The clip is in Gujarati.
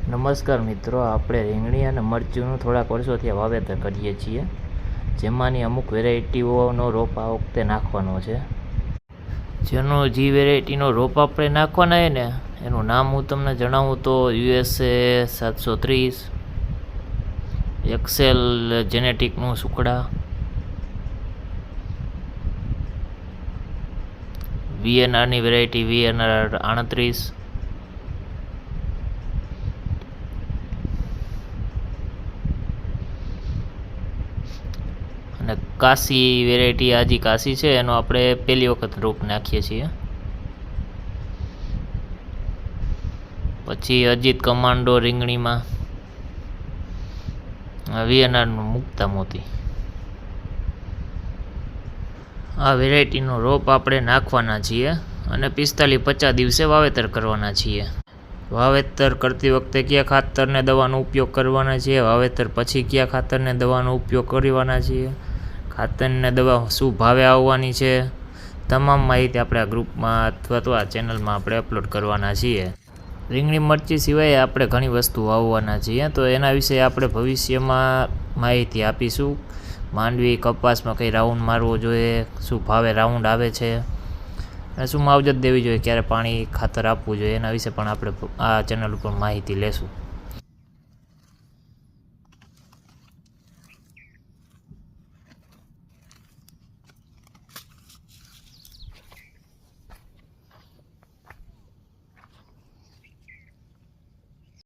નમસ્કાર મિત્રો, આપણે રીંગણી અને મરચુંનું થોડાક વર્ષોથી વાવેતર કરીએ છીએ, જેમાંની અમુક વેરાયટીઓનો રોપ આ વખતે નાખવાનો છે. જેનો જે વેરાયટીનો રોપ આપણે નાખવાના છે ને, એનું નામ હું તમને જણાવું તો USA 730 એક્સેલ જેનેટિકનું સુકડા, VNRની વેરાયટી VNR 38, અને કાશી વેરાયટી આજી કાશી છે, એનો આપણે પહેલી વખત રોપ નાખીએ છીએ. પછી અજીત કમાન્ડો રીંગણીમાં VNRનું મુક્તા મોતી. આ વેરાયટીનો રોપ આપણે નાખવાના છીએ અને 45-50 દિવસે વાવેતર કરવાના છીએ. વાવેતર કરતી વખતે કયા ખાતરને દવાનો ઉપયોગ કરવાના છીએ, વાવેતર પછી કયા ખાતરને દવાનો ઉપયોગ કરવાના છીએ, ખાતરને દવા શું ભાવે આવવાની છે, તમામ માહિતી આપણે આ ગ્રુપમાં અથવા તો આ ચેનલમાં આપણે અપલોડ કરવાના છીએ. રીંગણી મરચી સિવાય આપણે ઘણી વસ્તુ વાવવાના છીએ, તો એના વિશે આપણે ભવિષ્યમાં માહિતી આપીશું. માંડવી કપાસમાં કઈ રાઉન્ડ મારવો જોઈએ, શું ભાવે રાઉન્ડ આવે છે, અને શું માવજત દેવી જોઈએ, ક્યારે પાણી ખાતર આપવું જોઈએ, એના વિશે પણ આપણે આ ચેનલ ઉપર માહિતી લેશું.